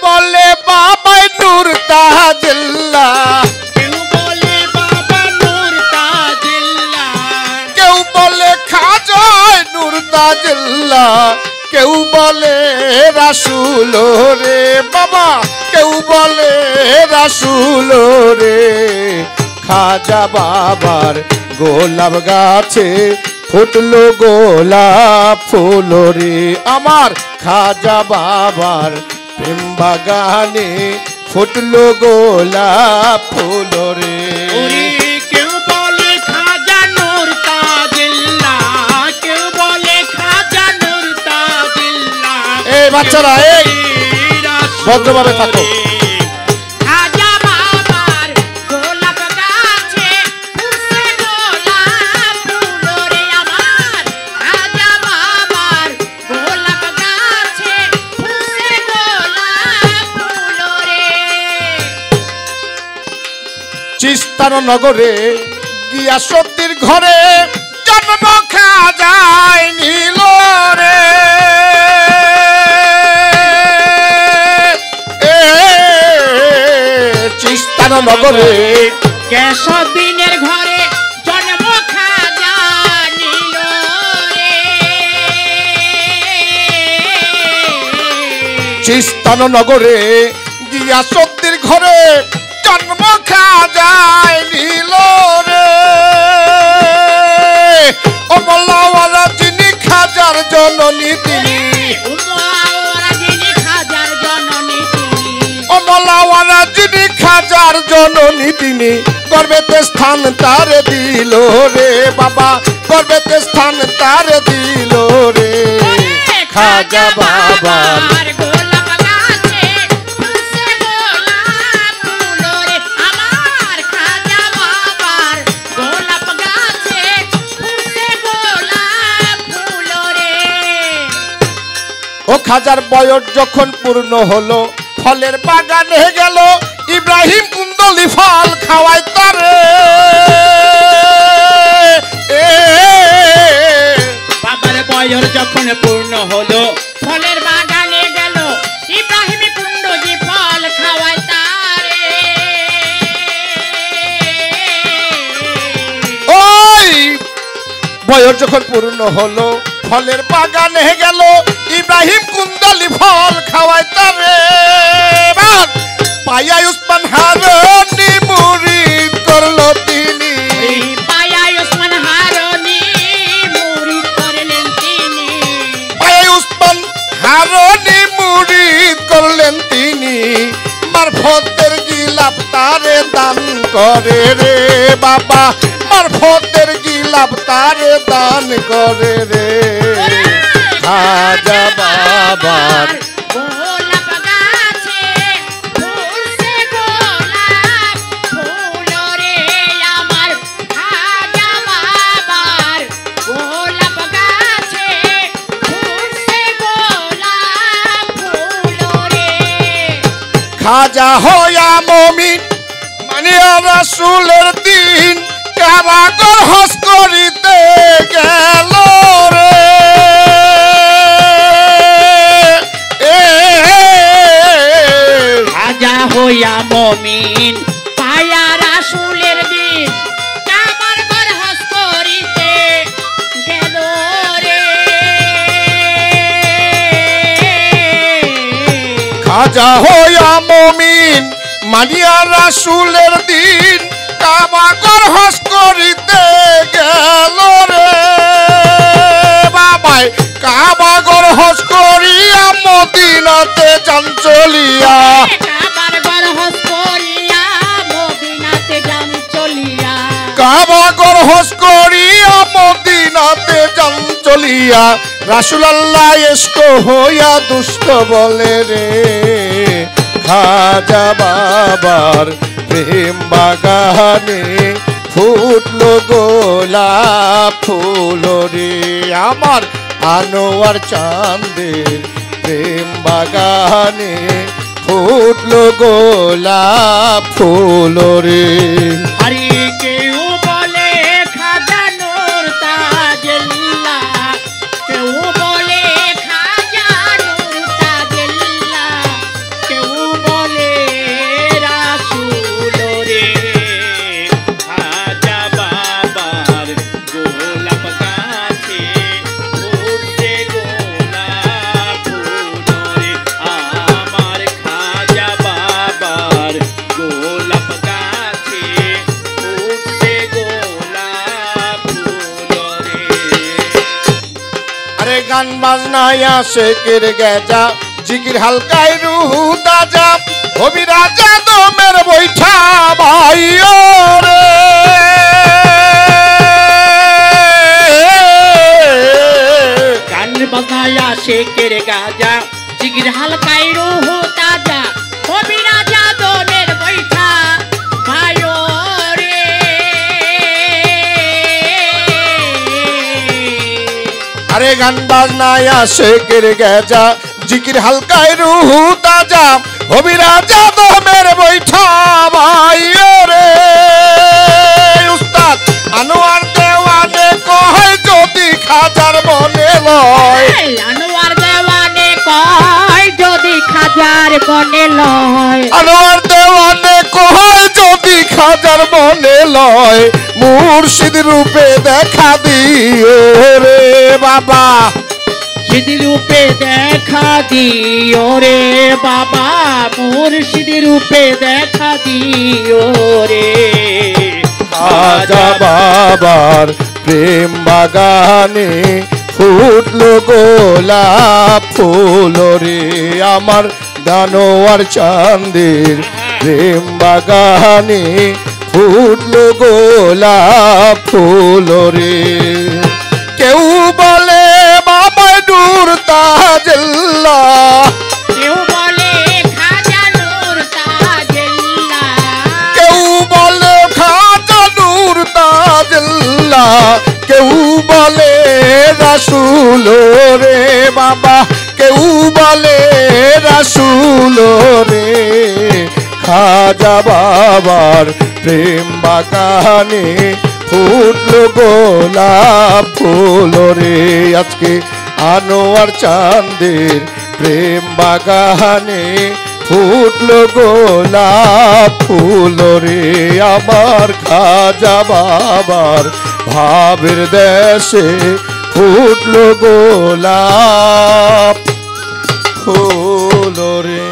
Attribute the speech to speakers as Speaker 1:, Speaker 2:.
Speaker 1: বলে বাবাই নূর তাজিল্লা,
Speaker 2: কেউ বলে বাবা নূর তাজিল্লা,
Speaker 1: কেউ বলে খাজায় নূর তাজিল্লা, কেউ বলে রাসূল রে বাবা, কেউ বলে রাসূল রে। খাজা বাবার গোলাপ গাছে ফুটলো গোলাপ ফুল রে, আমার খাজা বাবার প্রেম বাগানে ফুটলো গোলাপ ফুল রে।
Speaker 2: ওরে কেউ বলে খাজা নূর তাজিল্লা, কেউ বলে খাজা নূর তাজিল্লা।
Speaker 1: এই বাচ্চারা এই ভদ্রভাবে থাকো।
Speaker 2: খাজা বাবার গোলাপ গাছে ফুটছে গোলাপ ফুল রে, আমার খাজা বাবার গোলাপ গাছে ফুটছে গোলাপ ফুল রে।
Speaker 1: চিস্তান নগরে গিয়াসুদ্দিন ঘরে জন্ম খাজায় নিল রে। চিস্তান নগরে
Speaker 2: গিয়াসউদ্দিনের ঘরে জন্ম খাজা নিল রে।
Speaker 1: চিস্তান নগরে গিয়াসুদ্দিন ঘরে জন্ম খাজায় নিল রে। ও মোল্লাওয়ালা যিনি খাজার জননী তিনি,
Speaker 2: উম্মাওয়ালা যিনি খাজার জননী তিনি,
Speaker 1: ও মোল্লাওয়ালা যিনি খাজার জননী তিনি, গর্বেতে স্থান তার দিল রে বাবা, গর্বেতে স্থান তার দিল রে। খাজা বাবার
Speaker 2: গোলাপ গাছে ফুটছে গোলাপ ফুল রে, আমার খাজা বাবার গোলাপ গাছে ফুটছে গোলাপ ফুল রে।
Speaker 1: ও খাজার বয়স যখন পূর্ণ হলো, ফলের বাগানে গেল, ইব্রাহিম কুন্দলি ফল খাওয়াই তারে।
Speaker 2: বাবার বয়স যখন পূর্ণ হলো, ফলের বাগানে গেল, ইব্রাহিম কুণ্ডজি ফল খাওয়ায় তারে।
Speaker 1: ওই বয়স যখন পূর্ণ হলো, ফলের বাগানে গেল, ইব্রাহিম কুন্দলি ফল খাওয়াই তারে। পায়া উসমান হারুনি মুরিদ করলো তিনি,
Speaker 2: এই পায়ায় ওসমান হারুনি মুরিদ করলেন তিনি,
Speaker 1: পায়া উসমান হারুনি মুরিদ করলেন তিনি। মারফতের গিলাপ তারে দান করে রে বাবা, মারফতের গিলাপ তারে দান করে রে। খাজা বাবার
Speaker 2: গোলাপ গাছে ফুটছে গোলাপ ফুল রে, আমার খাজা বাবার গোলাপ গাছে ফুটছে গোলাপ ফুল রে।
Speaker 1: খাজা হইয়া মমিন মানিয়া রাসূলের দিন, কাবাগর হজ করিতে গেল রে।
Speaker 2: খাজা হইয়া মমিন পায়া রাসূলের দিন, কাবার ঘর হজ করিতে গেল রে।
Speaker 1: খাজা হইয়া মমিন মানিয়া রাসূলের দিন, কাবাগর হজ করিতে গেল রে বাবাই। কাবাগর হজ করিয়া মদিনাতে যান চলিয়া,
Speaker 2: কাবার ঘর হজ করিয়া মদিনাতে যান চলিয়া,
Speaker 1: কাবাগর হজ করিয়া মদিনাতে যান চলিয়া। রাসূল আল্লাহ ইশক হইয়া দুষ্ট বলে রে। খাজা বাবার প্রেম বাগানে ফুটলো গোলাপ ফুল রে, আমার আনোয়ার চাঁদের প্রেম বাগানে ফুটলো গোলাপ ফুল রে।
Speaker 2: আরে কেউ বলে খাজা নূর তাজিল্লা, কেউ বলে খাজা নূর তাজিল্লা, কেউ
Speaker 1: বাজনায় আশেকের গেজা জিকির হালকায় রুহু তাজা হবি রাজা দমের বৈঠা ভাই রে
Speaker 2: গান বাজনায় আশেকের গাজা জিগির হালকাই রুহু তাজা কবি রাজা দমের বৈঠা ভাইও রে
Speaker 1: আরে গান বাজনায় আশেকের গেজা জিকির হালকায় রুহু তাজা হবি রাজা দমের বৈঠা ভাই রে উস্তাদ আনোয়ার দেওয়ানে কয় যদি খাজার বনে লয়
Speaker 2: আনোয়ার দেওয়ানে কয় যদি খাজার বনে লয়
Speaker 1: আনোয়ার দেওয়ানে কয় যদি খাজার বনে লয় মুর্শিদ রূপে দেখা দিও রে বাবা
Speaker 2: মুর্শিদ রূপে দেখা দিও রে বাবা মুর্শিদ রূপে দেখা দিও রে
Speaker 1: খাজা বাবার প্রেম বাগানে ফুটলো গোলাপ ফুল রে আমার দানোয়ার চাঁদের প্রেম বাগানে ফুটলো গোলাপ ফুল রে কেউ বলে বাবা নূর তাজল্লা
Speaker 2: কেউ বলে খাজা নূর তাজল্লা
Speaker 1: কেউ বলে খাজা নূর তাজল্লা কেউ বলে রাসূল রে বাবা কেউ বলে রাসূল রে খাজা বাবার প্রেম বাগানে ফুটলো গোলাপ ফুল রে আজকে আনোয়ার চাঁদের প্রেম বাগানে ফুটলো গোলাপ ফুল রে আমার খাজা বাবার ভাবের দেশে ফুটলো গোলাপ ফুল রে।